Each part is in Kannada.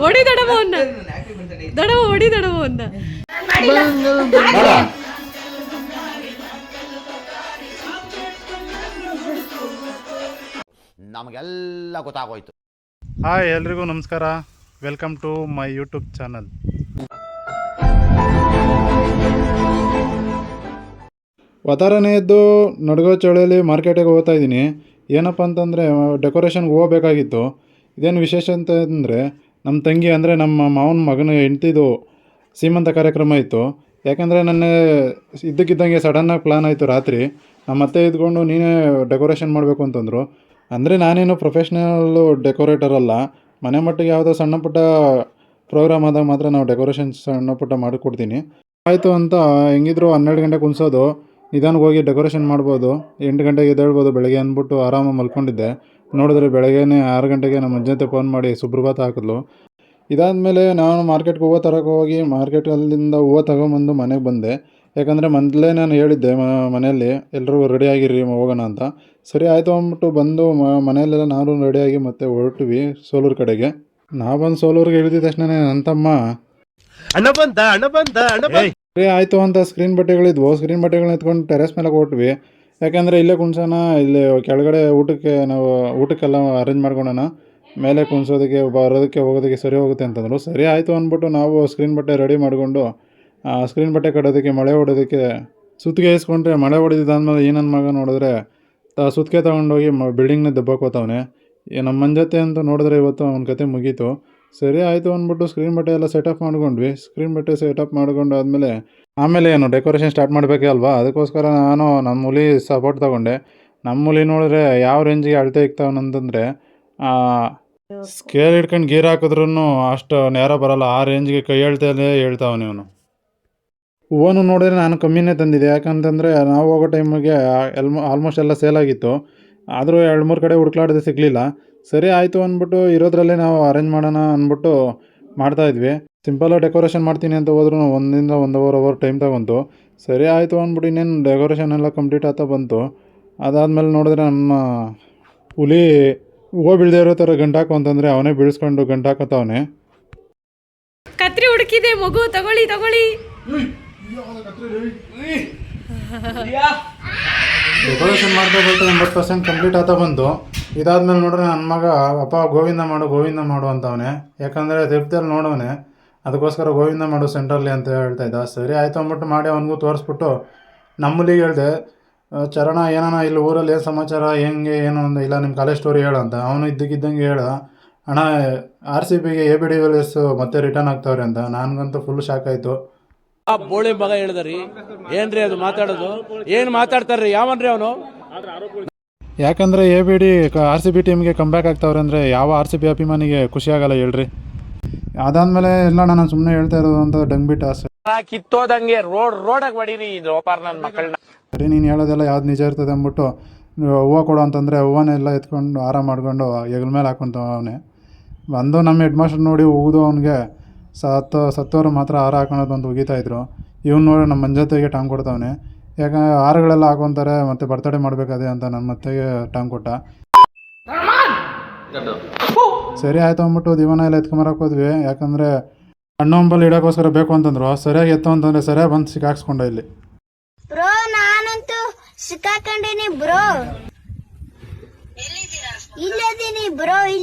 ಹೊಡಿ ದಡವನ್ನ ಹೊಡಿ ದಡವನ್ನ ನಮಗೆಲ್ಲ ಗೊತ್ತಾಗೋಯ್ತು. ಹಾಯ್ ಎಲ್ರಿಗೂ ನಮಸ್ಕಾರ, welcome to my YouTube channel. ವತಾರನೇ ಎದ್ದು ನಡ್ಗೋ ಚಳಿಯಲ್ಲಿ ಮಾರ್ಕೆಟಿಗೆ ಹೋಗ್ತಾ ಇದ್ದೀನಿ. ಏನಪ್ಪ ಅಂತಂದರೆ ಡೆಕೋರೇಷನ್ಗೆ ಹೋಗಬೇಕಾಗಿತ್ತು. ಇದೇನು ವಿಶೇಷ ಅಂತಂದರೆ ನಮ್ಮ ತಂಗಿ ಅಂದರೆ ನಮ್ಮ ಮಾವನ ಮಗನ ಹೆಂಡ್ತಿದು ಸೀಮಂತ ಕಾರ್ಯಕ್ರಮ ಇತ್ತು. ಯಾಕೆಂದರೆ ನನ್ನ ಇದ್ದಕ್ಕಿದ್ದಂಗೆ ಸಡನ್ನಾಗಿ ಪ್ಲ್ಯಾನ್ ಆಯಿತು. ರಾತ್ರಿ ನಮ್ಮ ಅತ್ತೆ ಇದ್ಕೊಂಡು ನೀನೇ ಡೆಕೋರೇಷನ್ ಮಾಡಬೇಕು ಅಂತಂದರು. ಅಂದರೆ ನಾನೇನು ಪ್ರೊಫೆಷ್ನಲ್ಲು ಡೆಕೋರೇಟರ್ ಅಲ್ಲ, ಮನೆ ಮಟ್ಟಿಗೆ ಯಾವುದೋ ಸಣ್ಣ ಪುಟ್ಟ ಪ್ರೋಗ್ರಾಮ್ ಆದಾಗ ಮಾತ್ರ ನಾವು ಡೆಕೋರೇಷನ್ ಸಣ್ಣ ಪುಟ್ಟ ಮಾಡಿಕೊಡ್ತೀನಿ. ಆಯಿತು ಅಂತ ಹೆಂಗಿದ್ರು 12 ಗಂಟೆಗೆ ಕುಣಿಸೋದು, ನಿಧಾನಕ್ಕೆ ಹೋಗಿ ಡೆಕೋರೇಷನ್ ಮಾಡ್ಬೋದು, 8 ಗಂಟೆಗೆ ಎದ್ದೇಳ್ಬೋದು ಬೆಳಗ್ಗೆ ಅಂದ್ಬಿಟ್ಟು ಆರಾಮಾಗಿ ಮಲ್ಕೊಂಡಿದ್ದೆ. ನೋಡಿದ್ರೆ ಬೆಳಗ್ಗೆನೇ 6 ಗಂಟೆಗೆ ನಮ್ಮ ಅಜ್ಜಂತೆ ಫೋನ್ ಮಾಡಿ ಸುಪ್ರಭಾತ ಹಾಕಿದ್ಲು. ಇದಾದಮೇಲೆ ನಾನು ಮಾರ್ಕೆಟ್ಗೆ ಹೂವು ತರೋಕೆ ಹೋಗಿ ಮಾರ್ಕೆಟಲ್ಲಿಂದ ಹೂವು ತಗೊಂಬಂದು ಮನೆಗೆ ಬಂದೆ. ಯಾಕಂದರೆ ಮೊದಲೇ ನಾನು ಹೇಳಿದ್ದೆ ಮನೆಯಲ್ಲಿ ಎಲ್ಲರೂ ರೆಡಿಯಾಗಿರಿ ಹೋಗೋಣ ಅಂತ. ಸರಿ ಆಯಿತು ಅಂದ್ಬಿಟ್ಟು ಬಂದು ಮನೆಯಲ್ಲೆಲ್ಲ ನಾವು ರೆಡಿಯಾಗಿ ಮತ್ತೆ ಹೊರಟ್ವಿ ಸೋಲೂರು ಕಡೆಗೆ. ನಾವು ಬಂದು ಸೋಲೂರಿಗೆ ಇಳಿದಿದ ತಕ್ಷಣ ನನ್ನ ತಮ್ಮ ಸರಿ ಆಯಿತು ಅಂತ ಸ್ಕ್ರೀನ್ ಬಟ್ಟೆಗಳಿದ್ವು, ಸ್ಕ್ರೀನ್ ಬಟ್ಟೆಗಳನ್ನ ಎತ್ಕೊಂಡು ಟೆರೆಸ್ ಮೇಲೆ ಹೊರಟ್ವಿ. ಯಾಕೆಂದರೆ ಇಲ್ಲೇ ಕುಣ್ಸೋಣ, ಇಲ್ಲಿ ಕೆಳಗಡೆ ಊಟಕ್ಕೆಲ್ಲ ಅರೇಂಜ್ ಮಾಡ್ಕೊಳ್ಳೋಣ, ಮೇಲೆ ಕುಣ್ಸೋದಕ್ಕೆ ಬರೋದಕ್ಕೆ ಹೋಗೋದಕ್ಕೆ ಸರಿ ಹೋಗುತ್ತೆ ಅಂತಂದರು. ಸರಿ ಆಯಿತು ಅಂದ್ಬಿಟ್ಟು ನಾವು ಸ್ಕ್ರೀನ್ ಬಟ್ಟೆ ರೆಡಿ ಮಾಡಿಕೊಂಡು ಸ್ಕ್ರೀನ್ ಬಟ್ಟೆ ಕಟ್ಟೋದಕ್ಕೆ ಮಳೆ ಹೊಡೋದಕ್ಕೆ ಸುತ್ತಿಗೆ ಇಸ್ಕೊಂಡ್ರೆ ಮಳೆ ಹೊಡೆದಿದ್ದಾದ್ಮೇಲೆ ಈ ನನ್ನ ಮಗ ನೋಡಿದ್ರೆ ಸುತ್ತಿಗೆ ತೊಗೊಂಡೋಗಿ ಬಿಲ್ಡಿಂಗ್ನ ದಬ್ಬಾಕೋತವನೆ. ನಮ್ಮ ಮಂಜತ್ತೆ ಅಂತ ನೋಡಿದ್ರೆ ಇವತ್ತು ಅವನ ಕತೆ ಮುಗೀತು. ಸರಿ ಆಯಿತು ಅಂದ್ಬಿಟ್ಟು ಸ್ಕ್ರೀನ್ ಬಟ್ಟೆ ಎಲ್ಲ ಸೆಟಪ್ ಮಾಡ್ಕೊಂಡ್ವಿ. ಸ್ಕ್ರೀನ್ ಬಟ್ಟೆ ಸೆಟಪ್ ಮಾಡ್ಕೊಂಡು ಆಮೇಲೆ ಏನು ಡೆಕೋರೇಷನ್ ಸ್ಟಾರ್ಟ್ ಮಾಡಬೇಕೇ ಅಲ್ವಾ, ಅದಕ್ಕೋಸ್ಕರ ನಾನು ನಮ್ಮ ಹುಲಿ ಸಪೋರ್ಟ್ ತೊಗೊಂಡೆ. ನಮ್ಮ ಹುಲಿ ನೋಡಿದ್ರೆ ಯಾವ ರೇಂಜಿಗೆ ಅಳತೆ ಇಕ್ತಾವನಂತಂದರೆ ಸ್ಕೇಲ್ ಹಿಡ್ಕೊಂಡು ಗೀರ್ ಹಾಕಿದ್ರೂ ಅಷ್ಟು ನೇರ ಬರೋಲ್ಲ, ಆ ರೇಂಜಿಗೆ ಕೈ ಹೇಳ್ತಲೇ ಹೇಳ್ತಾವನೆ ಅವನು. ಹೂವನ್ನು ನೋಡಿದ್ರೆ ನಾನು ಕಮ್ಮಿನೇ ತಂದಿದ್ದೆ, ಯಾಕಂತಂದರೆ ನಾವು ಹೋಗೋ ಟೈಮಿಗೆ ಆಲ್ಮೋಸ್ಟ್ ಎಲ್ಲ ಸೇಲ್ ಆಗಿತ್ತು. ಆದರೂ 2-3 ಕಡೆ ಹುಡುಕ್ಲಾಡದೆ ಸಿಗಲಿಲ್ಲ. ಸರಿ ಆಯಿತು ಅಂದ್ಬಿಟ್ಟು ಇರೋದ್ರಲ್ಲೇ ನಾವು ಅರೇಂಜ್ ಮಾಡೋಣ ಅಂದ್ಬಿಟ್ಟು ಮಾಡ್ತಾಯಿದ್ವಿ. ಸಿಂಪಲಾಗಿ ಡೆಕೋರೇಷನ್ ಮಾಡ್ತೀನಿ ಅಂತ ಹೋದ್ರೂ 1-1.5 ಅವರ್ ಟೈಮ್ ತಗೊಂತು. ಸರಿ ಆಯಿತು ಅಂದ್ಬಿಟ್ಟು ಇನ್ನೇನು ಡೆಕೋರೇಷನ್ ಎಲ್ಲ ಕಂಪ್ಲೀಟ್ ಆಗ್ತಾ ಬಂತು. ಅದಾದಮೇಲೆ ನೋಡಿದ್ರೆ ನಮ್ಮ ಹುಲಿ ಹೂವು ಬೀಳದೇ ಇರೋ ಥರ ಗಂಟಾಕು ಅಂತಂದರೆ ಅವನೇ ಬೀಳಿಸ್ಕೊಂಡು ಗಂಟಾಕತ್ತವನೆ. ಕತ್ರಿ ಹುಡುಕಿದೆ ಮಗು, ತಗೊಳ್ಳಿ. ಡೆಕೋರೇಷನ್ ಮಾಡ್ತಾ 80% ಕಂಪ್ಲೀಟ್ ಆಗ್ತಾ ಬಂತು. ಇದಾದ್ಮೇಲೆ ನೋಡ್ರೆ ನನ್ನ ಮಗ ಅಪ್ಪ ಗೋವಿಂದ ಮಾಡು ಅಂತವನೆ. ಯಾಕಂದರೆ ತಿರುಪತಿಯಲ್ಲಿ ನೋಡೋನೆ, ಅದಕ್ಕೋಸ್ಕರ ಗೋವಿಂದ ಮಾಡು ಸೆಂಟ್ರಲ್ಲಿ ಅಂತ ಹೇಳ್ತಾ ಇದ್ದ. ಸರಿ ಆಯಿತು ಅಂದ್ಬಿಟ್ಟು ಮಾಡಿ ಅವನಿಗೂ ತೋರಿಸ್ಬಿಟ್ಟು ನಮ್ಮಲ್ಲಿಗೆ ಹೇಳಿದೆ, ಚರಣ ಏನಾನ ಇಲ್ಲಿ ಊರಲ್ಲಿ ಏನು ಸಮಾಚಾರ, ಹೆಂಗೆ ಏನು ಅಂದ. ಇಲ್ಲ ನಿಮ್ಮ ಕಾಲೇಜ್ ಸ್ಟೋರಿ ಹೇಳು ಅಂತ. ಅವನು ಇದ್ದಕ್ಕಿದ್ದಂಗೆ ಹೇಳ, ಅಣ್ಣ RCBಗೆ ABDVLS ಮತ್ತೆ ರಿಟರ್ನ್ ಆಗ್ತಾವ್ರೆ ಅಂತ. ನನಗಂತೂ ಫುಲ್ ಶಾಕ್ ಆಯಿತು. ಆ ಬೋಳಿ ಮಗ ಹೇಳಿದ್ರಿ, ಏನ್ರಿ ಅದು ಮಾತಾಡೋದು, ಏನು ಮಾತಾಡ್ತಾರ್ರಿ, ಯಾವನ್ರಿ ಅವನು? ಯಾಕಂದರೆ RCB ಟೀಮ್ಗೆ ಕಂಬ್ಯಾಕ್ ಆಗ್ತಾವ್ರೆ ಅಂದರೆ ಯಾವ RCB ಅಭಿಮಾನಿಗೆ ಖುಷಿ ಆಗಲ್ಲ ಹೇಳ್ರಿ. ಅದಾದಮೇಲೆ ಎಲ್ಲ ನಾನು ಸುಮ್ಮನೆ ಹೇಳ್ತಾ ಇರೋದು ಅಂತ ಡಂಗ್ಬಿಟ್ಟ ಕಿತ್ತೋದಂಗೆ ರೋಡಾಗಿ ಹೊಡೀರಿ ಇದು ನನ್ನ ಮಕ್ಕಳನ್ನ. ಸರಿ ನೀನು ಹೇಳೋದೆಲ್ಲ ಯಾವ್ದು ನಿಜ ಇರ್ತದೆ ಅಂದ್ಬಿಟ್ಟು ಹೂವು ಕೊಡು ಅಂತಂದರೆ ಹೂವನ್ನೆಲ್ಲ ಎತ್ಕೊಂಡು ಹಾರ ಮಾಡ್ಕೊಂಡು ಹೆಗಲ ಮೇಲೆ ಹಾಕ್ಕೊಂತವನೇ ಬಂದು ನಮ್ಮ ಹೆಡ್ ಮಾಸ್ಟರ್ ನೋಡಿ ಉಗಿದು ಅವನಿಗೆ ಸತ್ತೋರು ಮಾತ್ರ ಹಾರ ಹಾಕೋಣದು ಅಂತ ಉಗಿತಾಯಿದ್ರು. ಇವ್ನು ನೋಡಿ ನಮ್ಮ ಮಂಜತೆಗೆ ಟಾಂಗ್ ಕೊಡ್ತಾವನೆ. ಯಾಕಂದರೆ ಹಾರಗಳೆಲ್ಲ ಹಾಕೊತಾರೆ ಮತ್ತು ಬರ್ತಡೇ ಮಾಡಬೇಕಾದೆ ಅಂತ ನನ್ನ ಮತ್ತೆಗೆ ಟಾಂಗ್ ಕೊಟ್ಟ. ಸರಿ ಆಯಿತು ಅಂದ್ಬಿಟ್ಟು ದಿವಾನ ಎಲ್ಲ ಎತ್ಕೊಂಬರಕ್ಕೆ ಹೋದ್ವಿ. ಯಾಕಂದರೆ ಹಣ್ಣು ಹಂಪಲ್ಲಿ ಇಡೋಕ್ಕೋಸ್ಕರ ಬೇಕು ಅಂತಂದರು. ಸರಿಯಾಗಿ ಎತ್ತು ಅಂತಂದರೆ ಸರಿಯಾಗಿ ಬಂದು ಸಿಕ್ಕಾಕ್ಸ್ಕೊಂಡೆ ಇಲ್ಲಿ. ಬ್ರೋ ನಾನಂತೂ ಸಿಕ್ಕಾಕೊಂಡಿನಿ ಬ್ರೋ. ಇಲ್ಲದೀನಿ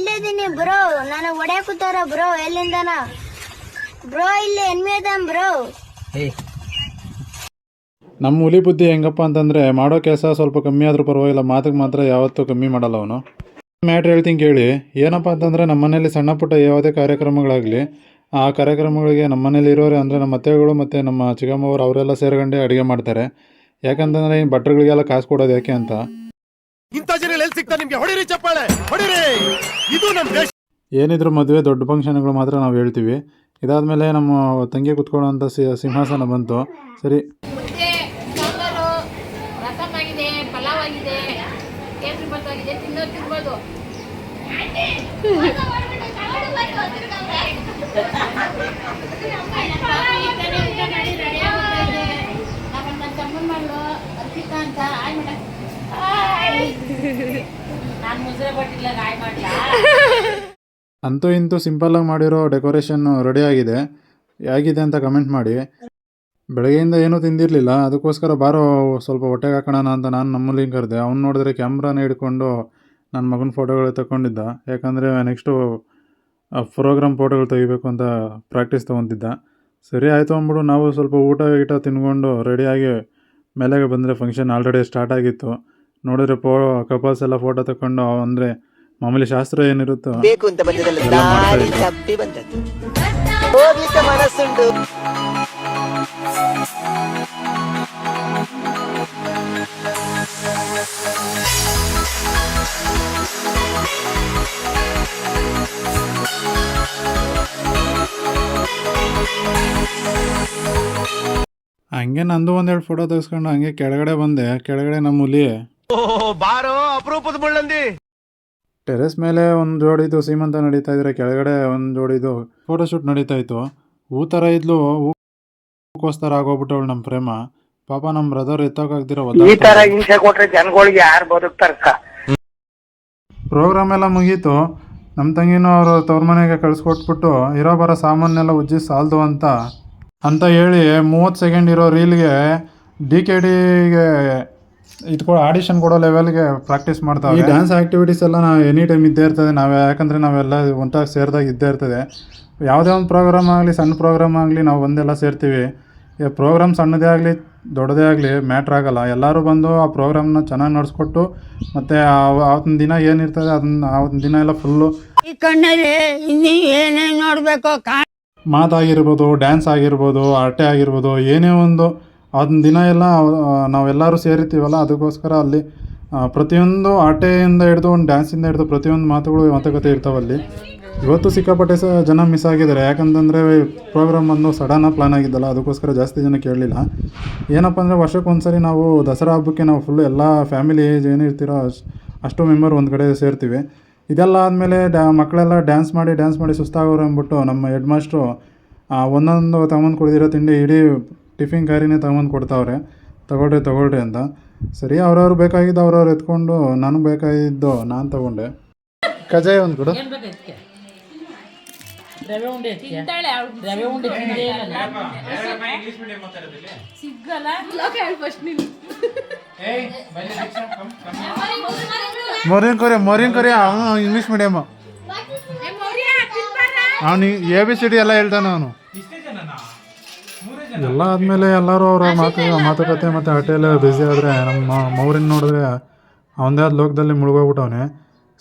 ಬ್ರೋ ನನಗೆ ಹೊಡೆ ಕೂತಾರ ಬ್ರೋ. ಎಲ್ಲಿಂದನ ಬ್ರೋ? ಇಲ್ಲಿ ಎನ್ಮೇದಂ ಬ್ರೋ. ನಮ್ಮ ಹುಲಿ ಬುದ್ಧಿ ಹೆಂಗಪ್ಪ ಅಂತಂದರೆ ಮಾಡೋ ಕೆಲಸ ಸ್ವಲ್ಪ ಕಮ್ಮಿ ಆದರೂ ಪರವಾಗಿಲ್ಲ, ಮಾತಿಗೆ ಮಾತ್ರ ಯಾವತ್ತೂ ಕಮ್ಮಿ ಮಾಡಲ್ಲ ಅವನು. ಮ್ಯಾಟ್ರ್ ಹೇಳ್ತೀನಿ ಕೇಳಿ. ಏನಪ್ಪ ಅಂತಂದರೆ ನಮ್ಮ ಮನೇಲಿ ಸಣ್ಣ ಪುಟ್ಟ ಯಾವುದೇ ಕಾರ್ಯಕ್ರಮಗಳಾಗಲಿ, ಆ ಕಾರ್ಯಕ್ರಮಗಳಿಗೆ ನಮ್ಮ ಮನೇಲಿ ಇರೋರೆ ಅಂದರೆ ನಮ್ಮ ಅತ್ತೆಗಳು ಮತ್ತು ನಮ್ಮ ಚಿಕ್ಕಮ್ಮವರು ಅವರೆಲ್ಲ ಸೇರ್ಕೊಂಡೆ ಅಡುಗೆ ಮಾಡ್ತಾರೆ. ಯಾಕಂತಂದರೆ ಈ ಭಟ್ರುಗಳಿಗೆಲ್ಲ ಕಾಸು ಕೊಡೋದು ಯಾಕೆ ಅಂತ. ಏನಿದ್ರು ಮದುವೆ ದೊಡ್ಡ ಫಂಕ್ಷನ್ಗಳು ಮಾತ್ರ ನಾವು ಹೇಳ್ತೀವಿ. ಇದಾದಮೇಲೆ ನಮ್ಮ ತಂಗಿ ಕುತ್ಕೊಳ್ಳೋಂಥ ಸಿಂಹಾಸನ ಬಂತು. ಸರಿ ಅಂತೂ ಇಂತೂ ಸಿಂಪಲ್ಲಾಗಿ ಮಾಡಿರೋ ಡೆಕೋರೇಷನ್ನು ರೆಡಿ ಆಗಿದೆ. ಹೇಗಿದೆ ಅಂತ ಕಮೆಂಟ್ ಮಾಡಿ. ಬೆಳಗ್ಗೆಯಿಂದ ಏನೂ ತಿಂದಿರಲಿಲ್ಲ, ಅದಕ್ಕೋಸ್ಕರ ಬಾರೋ ಸ್ವಲ್ಪ ಹೊಟ್ಟೆಗೆ ಹಾಕೋಣ ಅಂತ ನಾನು ನಮ್ಮಲ್ಲಿಗೆ ಕರೆದೆ. ಅವ್ನು ನೋಡಿದ್ರೆ ಕ್ಯಾಮ್ರಾನೇ ಹಿಡ್ಕೊಂಡು ನನ್ನ ಮಗನ ಫೋಟೋಗಳು ತಗೊಂಡಿದ್ದ. ಯಾಕಂದರೆ ನೆಕ್ಸ್ಟು ಪ್ರೋಗ್ರಾಮ್ ಫೋಟೋಗಳು ತೆಗಿಬೇಕು ಅಂತ ಪ್ರಾಕ್ಟೀಸ್ ತೊಗೊತಿದ್ದ. ಸರಿ ಆಯಿತು ಅಂದ್ಬಿಟ್ಟು ನಾವು ಸ್ವಲ್ಪ ಊಟ ತಿನ್ಕೊಂಡು ರೆಡಿಯಾಗಿ ಮೇಲೆಗೆ ಬಂದರೆ ಫಂಕ್ಷನ್ ಆಲ್ರೆಡಿ ಸ್ಟಾರ್ಟ್ ಆಗಿತ್ತು. ನೋಡಿದ್ರೆ ಕಪಲ್ಸ್ ಎಲ್ಲ ಫೋಟೋ ತಗೊಂಡು, ಅಂದರೆ ಮಾಮೂಲಿ ಶಾಸ್ತ್ರ ಏನಿರುತ್ತೋ ಬೇಕು ಅಂತ ಬಂದಿದ್ದಲ್ಲ, ಎಲ್ಲ ಮಾಡ್ತಾ ದಾರಿ ಇದ್ರು. ತಪ್ಪಿ ಬಂದದ್ದು. ಹೋಗ್ಲಿಕ್ಕೆ ಮನಸ್ಸುಂಟು. ಹಂಗೆ ನಂದು ಒಂದೆರಡು ಫೋಟೋ ತೆಗೆಸ್ಕೊಂಡು ಹಂಗೆ ಕೆಳಗಡೆ ಬಂದೆ. ಕೆಳಗಡೆ ನಮ್ಮ ಹುಲಿ ಬಾರೋ ಅಪರೂಪದ ಮುಳ್ಳಂದಿ. ಟೆರೆಸ್ ಮೇಲೆ ಒಂದು ಜೋಡಿದು ಸೀಮಂತ ನಡೀತಾ ಇದ್ರೆ, ಕೆಳಗಡೆ ಒಂದು ಜೋಡಿದು ಫೋಟೋಶೂಟ್ ನಡೀತಾ ಇತ್ತು. ಹೂ ಥರ ಇದ್ಲು, ಹೂಕೋಸ್ಕರ ಆಗೋಗ್ಬಿಟ್ಟವಳು ನಮ್ಮ ಪ್ರೇಮ. ಪಾಪ ನಮ್ಮ ಬ್ರದರ್ ಎತ್ತೋಕಾಗ್ದಿರೋ ಈ ತರ ಹಿಂಸೆ ಕೊಟ್ರೆ ಜನಗಳಿಗೆ ಯಾರು ಬದುಕ್ತಾರಕ್ಕ? ಪ್ರೋಗ್ರಾಮ್ ಎಲ್ಲ ಮುಗೀತು. ನಮ್ಮ ತಂಗಿನೂ ಅವರು ತವ್ರ ಮನೆಗೆ ಕಳಿಸ್ಕೊಟ್ಬಿಟ್ಟು ಇರೋ ಬರೋ ಸಾಮಾನೆಲ್ಲ ಉಜ್ಜಿ ಸಾಲದು ಅಂತ ಹೇಳಿ 30 ಸೆಕೆಂಡ್ ಇರೋ ರೀಲ್ಗೆ DKDಗೆ ಇದ್ಕೊಂಡು ಆಡಿಷನ್ ಕೊಡೋ ಲೆವೆಲ್ಗೆ ಪ್ರಾಕ್ಟೀಸ್ ಮಾಡ್ತಾವೆ. ಈ ಡ್ಯಾನ್ಸ್ ಆ್ಯಕ್ಟಿವಿಟೀಸ್ ಎಲ್ಲ ನಾವು ಎನಿ ಟೈಮ್ ಇದ್ದೇ ಇರ್ತದೆ. ಯಾಕಂದರೆ ನಾವೆಲ್ಲ ಒಂಟಾಗಿ ಸೇರಿದಾಗ ಇದ್ದೇ ಇರ್ತದೆ. ಯಾವುದೇ ಒಂದು ಪ್ರೋಗ್ರಾಮ್ ಆಗಲಿ, ಸಣ್ಣ ಪ್ರೋಗ್ರಾಮ್ ಆಗಲಿ, ನಾವು ಬಂದೆಲ್ಲ ಸೇರ್ತೀವಿ. ಈ ಪ್ರೋಗ್ರಾಮ್ ಸಣ್ಣದೇ ಆಗಲಿ ದೊಡ್ಡದೇ ಆಗಲಿ ಮ್ಯಾಟ್ರ್ ಆಗೋಲ್ಲ. ಎಲ್ಲರೂ ಬಂದು ಆ ಪ್ರೋಗ್ರಾಮ್ನ ಚೆನ್ನಾಗಿ ನಡೆಸ್ಕೊಟ್ಟು, ಮತ್ತು ಆವತ್ತಿನ ದಿನ ಏನಿರ್ತದೆ ಆವತ್ತಿನ ದಿನ ಎಲ್ಲ ಫುಲ್ಲು ಈ ಕಣ್ಣಲ್ಲಿ ಇನ್ನೂ ಏನೇನು ನೋಡ್ಬೇಕು ಮಾತಾಗಿರ್ಬೋದು, ಡ್ಯಾನ್ಸ್ ಆಗಿರ್ಬೋದು, ಹರಟೆ ಆಗಿರ್ಬೋದು, ಏನೇ ಒಂದು ಅದನ್ನ ದಿನ ಎಲ್ಲ ನಾವೆಲ್ಲರೂ ಸೇರಿರ್ತೀವಲ್ಲ, ಅದಕ್ಕೋಸ್ಕರ ಅಲ್ಲಿ ಪ್ರತಿಯೊಂದು ಹರಟೆಯಿಂದ ಹಿಡಿದು ಒಂದು ಡ್ಯಾನ್ಸಿಂದ ಹಿಡಿದು ಪ್ರತಿಯೊಂದು ಮಾತುಕತೆ ಇರ್ತಾವಲ್ಲಿ. ಇವತ್ತು ಸಿಕ್ಕಾಪಟ್ಟೆ ಜನ ಮಿಸ್ ಆಗಿದ್ದಾರೆ. ಯಾಕಂತಂದರೆ ಪ್ರೋಗ್ರಾಮ್ ಬಂದು ಸಡನ್ನಾಗಿ ಪ್ಲಾನ್ ಆಗಿದ್ದಲ್ಲ, ಅದಕ್ಕೋಸ್ಕರ ಜಾಸ್ತಿ ಜನ ಕೇಳಲಿಲ್ಲ. ಏನಪ್ಪ ಅಂದರೆ ವರ್ಷಕ್ಕೊಂದ್ಸರಿ ನಾವು ದಸರಾ ಹಬ್ಬಕ್ಕೆ ನಾವು ಫುಲ್ಲು ಎಲ್ಲ ಫ್ಯಾಮಿಲಿ ಏನಿರ್ತೀರೋ ಅಷ್ಟು ಮೆಂಬರ್ ಒಂದು ಕಡೆ ಸೇರ್ತೀವಿ. ಇದೆಲ್ಲ ಆದಮೇಲೆ ಮಕ್ಕಳೆಲ್ಲ ಡ್ಯಾನ್ಸ್ ಮಾಡಿ ಸುಸ್ತಾಗೋರು ಅಂದ್ಬಿಟ್ಟು ನಮ್ಮ ಹೆಡ್ ಮಾಸ್ಟ್ರು ಒಂದೊಂದು ತಗೊಂಡು ಕೊಡ್ದಿರೋ ತಿಂಡಿ ಇಡೀ ಟಿಫಿನ್ ಕ್ಯಾರಿನೇ ತಗೊಂಡು ಕೊಡ್ತಾವ್ರೆ, ತಗೊಳ್ರಿ ಅಂತ. ಸರಿ, ಅವ್ರವ್ರು ಬೇಕಾಗಿದ್ದು ಅವ್ರವ್ರು ಎತ್ಕೊಂಡು, ನನಗೆ ಬೇಕಾಗಿದ್ದು ನಾನು ತಗೊಂಡೆ. ಕಜಾಯ ಒಂದು ಕೊಡು. ಮೊರಿನ್ ಕೊರಿ ಅವನು ಇಂಗ್ಲೀಷ್ ಮೀಡಿಯಮ್. ಅವನು ABCD ಎಲ್ಲ ಹೇಳ್ತಾನೆ ಅವನು. ಎಲ್ಲ ಆದಮೇಲೆ ಎಲ್ಲರೂ ಅವರ ಮಾತುಕತೆ ಮತ್ತು ಹರಟೆಯಲ್ಲೇ ಬ್ಯುಸಿ ಆದರೆ, ನಮ್ಮ ಮೌರಿನ ನೋಡಿದ್ರೆ ಅವನದೇ ಆದ ಲೋಕದಲ್ಲಿ ಮುಳುಗೋಗ್ಬಿಟ್ಟವನೆ.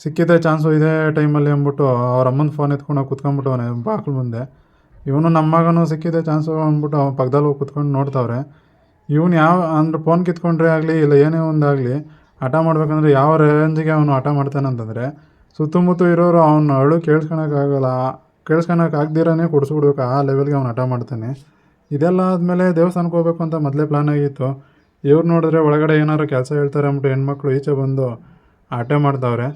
ಸಿಕ್ಕಿದ್ದೆ ಚಾನ್ಸು ಇದೇ ಟೈಮಲ್ಲಿ ಅಂದ್ಬಿಟ್ಟು ಅವ್ರ ಅಮ್ಮನ ಫೋನ್ ಎತ್ಕೊಂಡು ಕೂತ್ಕೊಂಡ್ಬಿಟ್ಟವನೆ ಬಾಕ್ಲು ಮುಂದೆ. ಇವನು ನಮ್ಮ ಮಗನೂ ಸಿಕ್ಕಿದ್ದೆ ಚಾನ್ಸು ಅಂದ್ಬಿಟ್ಟು ಅವ್ನು ಪಕ್ಕದಲ್ಲಿ ಹೋಗಿ ಕೂತ್ಕೊಂಡು ನೋಡ್ತಾವ್ರೆ. ಇವನು ಅಂದ್ರೆ ಫೋನ್ ಕಿತ್ಕೊಂಡ್ರೆ ಆಗಲಿ ಇಲ್ಲ ಏನೇ ಒಂದಾಗಲಿ ಹಠ ಮಾಡ್ಬೇಕಂದ್ರೆ ಯಾವ ರೇಂಜಿಗೆ ಅವನು ಹಠ ಮಾಡ್ತಾನೆ ಅಂತಂದರೆ, ಸುತ್ತಮುತ್ತ ಇರೋರು ಅವ್ನು ಅಳು ಕೇಳಿಸ್ಕೊಳಕ್ಕಾಗ್ದಿರೇ ಕೊಡಿಸ್ಬಿಡ್ಬೇಕು, ಆ ಲೆವೆಲ್ಗೆ ಅವ್ನು ಹಠ ಮಾಡ್ತಾನೆ. ಇದೆಲ್ಲ ಆದಮೇಲೆ ದೇವಸ್ಥಾನಕ್ಕೆ ಹೋಗ್ಬೇಕು ಅಂತ ಮೊದಲೇ ಪ್ಲಾನ್ ಆಗಿತ್ತು. ಇವ್ರು ನೋಡಿದ್ರೆ ಒಳಗಡೆ ಏನಾದ್ರು ಕೆಲಸ ಹೇಳ್ತಾರೆ ಅಂದ್ಬಿಟ್ಟು ಹೆಣ್ಮಕ್ಳು ಈಚೆ ಬಂದು ಹಠ ಮಾಡ್ತಾವ್ರೆ.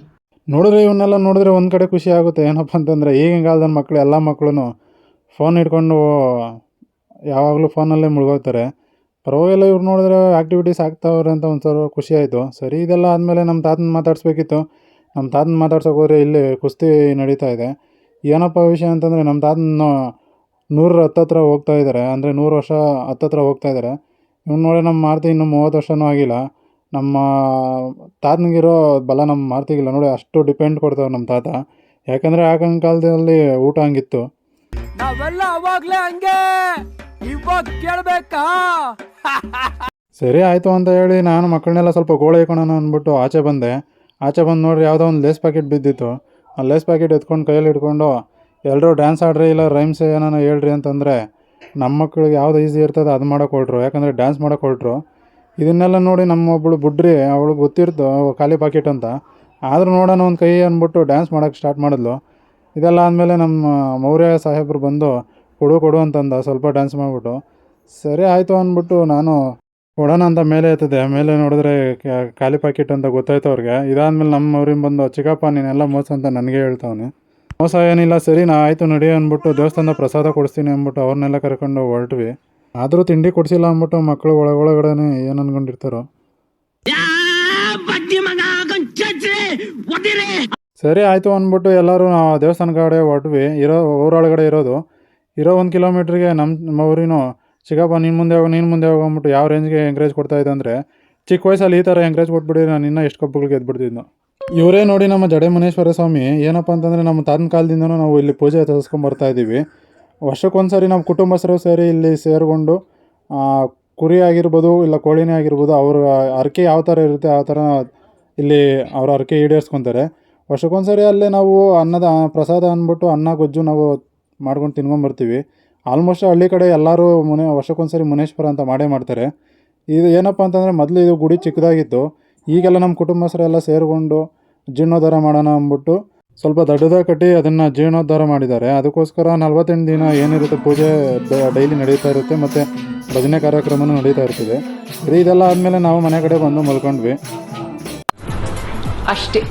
ಇವನ್ನೆಲ್ಲ ನೋಡಿದ್ರೆ ಒಂದು ಕಡೆ ಖುಷಿ ಆಗುತ್ತೆ. ಏನಪ್ಪ ಅಂತಂದರೆ, ಈಗಿನ ಕಾಲದ ಮಕ್ಕಳು ಎಲ್ಲ ಮಕ್ಕಳು ಫೋನ್ ಹಿಡ್ಕೊಂಡು ಯಾವಾಗಲೂ ಫೋನಲ್ಲೇ ಮುಳುಗೋಗ್ತಾರೆ. ಪರವಾಗಿಲ್ಲ, ಇವ್ರು ನೋಡಿದ್ರೆ ಆ್ಯಕ್ಟಿವಿಟೀಸ್ ಆಗ್ತಾವ್ರೆ ಅಂತ ಒಂದು ಸ್ವಲ್ಪ ಖುಷಿ ಆಯಿತು. ಸರಿ, ಇದೆಲ್ಲ ಆದಮೇಲೆ ನಮ್ಮ ತಾತನ ಮಾತಾಡಿಸ್ಬೇಕಿತ್ತು. ನಮ್ಮ ತಾತನ ಮಾತಾಡ್ಸೋಕೆ ಹೋದರೆ ಇಲ್ಲಿ ಕುಸ್ತಿ ನಡೀತಾ ಇದೆ. ಏನಪ್ಪ ವಿಷಯ ಅಂತಂದರೆ, ನಮ್ಮ ತಾತನ 100 ಹತ್ತತ್ರ ಹೋಗ್ತಾ ಇದ್ದಾರೆ, ಅಂದರೆ 100 ವರ್ಷ ಹತ್ತತ್ರ ಹೋಗ್ತಾ ಇದ್ದಾರೆ. ಇವ್ನು ನೋಡಿ ನಮ್ಮ ಮಾರುತಿ ಇನ್ನೂ 30 ವರ್ಷವೂ ಆಗಿಲ್ಲ. ನಮ್ಮ ತಾತನಿಗಿರೋ ಬಲ ನಮ್ಮ ಮಾರುತಿಗಿಲ್ಲ ನೋಡಿ. ಅಷ್ಟು ಡಿಪೆಂಡ್ ಕೊಡ್ತಾವೆ ನಮ್ಮ ತಾತ. ಯಾಕಂದರೆ ಆಗಿನ ಕಾಲದಲ್ಲಿ ಊಟ ಹಂಗಿತ್ತು. ನಾವೆಲ್ಲ ಅವಾಗ್ಲೇ ಹಂಗೆ, ಇವಾಗ ಕೇಳ್ಬೇಕಾ? ಸರಿ ಆಯಿತು ಅಂತ ಹೇಳಿ ನಾನು ಮಕ್ಕಳನ್ನೆಲ್ಲ ಸ್ವಲ್ಪ ಗೋಳೆ ಇಕ್ಕೊಳ್ಳೋಣ ಅಂದ್ಬಿಟ್ಟು ಆಚೆ ಬಂದೆ ನೋಡ್ರಿ ಯಾವುದೋ ಒಂದು ಲೇಸ್ ಪ್ಯಾಕೆಟ್ ಬಿದ್ದಿತ್ತು. ಆ ಲೇಸ್ ಪ್ಯಾಕೆಟ್ ಎತ್ಕೊಂಡು ಕೈಯಲ್ಲಿ ಹಿಡ್ಕೊಂಡು, ಎಲ್ಲರೂ ಡ್ಯಾನ್ಸ್ ಆಡ್ರಿ ಇಲ್ಲ ರೈಮ್ಸ್ ಏನಾನ ಹೇಳ್ರಿ ಅಂತಂದರೆ, ನಮ್ಮ ಮಕ್ಕಳಿಗೆ ಯಾವ್ದು ಈಸಿ ಇರ್ತದೆ ಅದು ಮಾಡೋಕೆ ಹೊರಟ್ರು. ಯಾಕಂದರೆ ಡ್ಯಾನ್ಸ್ ಮಾಡೋಕೆ ಹೊರಟ್ರು. ಇದನ್ನೆಲ್ಲ ನೋಡಿ ನಮ್ಮೊಬ್ಬಳು ಬುಡ್ರಿ, ಅವಳು ಗೊತ್ತಿರ್ತು ಖಾಲಿ ಪಾಕೆಟ್ ಅಂತ, ಆದರೂ ನೋಡೋಣ ಒಂದು ಕೈ ಅಂದ್ಬಿಟ್ಟು ಡ್ಯಾನ್ಸ್ ಮಾಡೋಕ್ಕೆ ಸ್ಟಾರ್ಟ್ ಮಾಡಿದ್ಲು. ಇದೆಲ್ಲ ಆದಮೇಲೆ ನಮ್ಮ ಮೌರ್ಯ ಸಾಹೇಬರು ಬಂದು ಕೊಡು ಅಂತಂದ, ಸ್ವಲ್ಪ ಡ್ಯಾನ್ಸ್ ಮಾಡಿಬಿಟ್ಟು. ಸರಿ ಆಯಿತು ಅಂದ್ಬಿಟ್ಟು ನಾನು ಕೊಡೋಣ ಅಂತ ಮೇಲೆ ಎತ್ತದೆ. ಮೇಲೆ ನೋಡಿದ್ರೆ ಖಾಲಿ ಪ್ಯಾಕೆಟ್ ಅಂತ ಗೊತ್ತಾಯ್ತು ಅವ್ರಿಗೆ. ಇದಾದಮೇಲೆ ನಮ್ಮ ಅವ್ರಿಗೆ ಬಂದು, ಚಿಕ್ಕಪ್ಪ ನೀನೆಲ್ಲ ಮೋಸ ಅಂತ ನನಗೆ ಹೇಳ್ತಾವನೆ. ಮೋಸ ಏನಿಲ್ಲ, ಸರಿ ಆಯಿತು ನಡಿ ಅಂದ್ಬಿಟ್ಟು ದೇವಸ್ಥಾನದ ಪ್ರಸಾದ ಕೊಡಿಸ್ತೀನಿ ಅಂದ್ಬಿಟ್ಟು ಅವ್ರನ್ನೆಲ್ಲ ಕರ್ಕೊಂಡು ಹೊರಟ್ವಿ. ಆದರೂ ತಿಂಡಿ ಕೊಡಿಸಿಲ್ಲ ಅಂದ್ಬಿಟ್ಟು ಮಕ್ಕಳು ಒಳಗಡೆ ಏನು ಅಂದ್ಕೊಂಡಿರ್ತಾರೋ. ಸರಿ ಆಯಿತು ಅಂದ್ಬಿಟ್ಟು ಎಲ್ಲರೂ ನಾವು ದೇವಸ್ಥಾನ ಕಡೆ ಹೊರಟ್ವಿ. ಊರೊಳಗಡೆ ಇರೋ 1 ಕಿಲೋಮೀಟ್ರಿಗೆ ನಮ್ಮ ಊರಿನೂ ಚಿಕ್ಕಪ್ಪ ನೀನು ಮುಂದೆ ಹೋಗು ಅಂದ್ಬಿಟ್ಟು ಯಾವ ರೇಂಜ್ಗೆ ಎಂಕರೇಜ್ ಕೊಡ್ತಾಯಿದ್ದೆ ಅಂದರೆ, ಚಿಕ್ಕ ವಯಸ್ಸಲ್ಲಿ ಈ ಥರ ಎಂಕರೇಜ್ ಕೊಟ್ಬಿಟ್ಟು ನಾನು ಇನ್ನೂ ಎಷ್ಟು ಕಪ್ಪುಗಳು ಗೆದ್ಬಿಡ್ತಿದ್ನು. ಇವರೇ ನೋಡಿ ನಮ್ಮ ಜಡೆ ಮುನೇಶ್ವರ ಸ್ವಾಮಿ. ಏನಪ್ಪ ಅಂತಂದರೆ ನಮ್ಮ ತಾತನ ಕಾಲದಿಂದನೂ ನಾವು ಇಲ್ಲಿ ಪೂಜೆ ತರಿಸ್ಕೊಂಬರ್ತಾಯಿದ್ದೀವಿ. ವರ್ಷಕ್ಕೊಂದ್ಸರಿ ನಮ್ಮ ಕುಟುಂಬಸ್ಥರು ಸೇರಿ ಇಲ್ಲಿ ಸೇರಿಕೊಂಡು ಕುರಿ ಆಗಿರ್ಬೋದು ಇಲ್ಲ ಕೋಳಿನೇ ಆಗಿರ್ಬೋದು, ಅವ್ರ ಹರಕೆ ಯಾವ ಥರ ಇರುತ್ತೆ ಆ ಥರ ಇಲ್ಲಿ ಅವ್ರ ಹರಕೆ ಈಡೇರಿಸ್ಕೊತಾರೆ. ವರ್ಷಕ್ಕೊಂದ್ಸರಿ ಅಲ್ಲೇ ನಾವು ಪ್ರಸಾದ ಅಂದ್ಬಿಟ್ಟು ಅನ್ನ ಗೊಜ್ಜು ನಾವು ಮಾಡ್ಕೊಂಡು ತಿನ್ಕೊಂಬರ್ತೀವಿ. ಆಲ್ಮೋಸ್ಟ್ ಹಳ್ಳಿ ಕಡೆ ಎಲ್ಲರೂ ವರ್ಷಕ್ಕೊಂದ್ಸರಿ ಮುನೇಶ್ವರ ಅಂತ ಮಾಡೇ ಮಾಡ್ತಾರೆ. ಇದು ಏನಪ್ಪ ಅಂತಂದರೆ ಮೊದಲು ಇದು ಗುಡಿ ಚಿಕ್ಕದಾಗಿತ್ತು. ಈಗೆಲ್ಲ ನಮ್ಮ ಕುಟುಂಬಸ್ಥರೆಲ್ಲ ಸೇರಿಕೊಂಡು ಜೀರ್ಣೋದ್ಧಾರ ಮಾಡೋಣ ಅಂದ್ಬಿಟ್ಟು ಸ್ವಲ್ಪ ದೊಡ್ಡದಾಗಿ ಕಟ್ಟಿ ಅದನ್ನು ಜೀರ್ಣೋದ್ಧಾರ ಮಾಡಿದ್ದಾರೆ. ಅದಕ್ಕೋಸ್ಕರ 48 ದಿನ ಏನಿರುತ್ತೆ ಪೂಜೆ ಡೈಲಿ ನಡೀತಾ ಇರುತ್ತೆ ಮತ್ತು ಭಜನೆ ಕಾರ್ಯಕ್ರಮನೂ ನಡೀತಾ ಇರ್ತದೆ. ಇದೆಲ್ಲ ಆದಮೇಲೆ ನಾವು ಮನೆ ಕಡೆ ಬಂದು ಮಲ್ಕೊಂಡ್ವಿ ಅಷ್ಟೇ.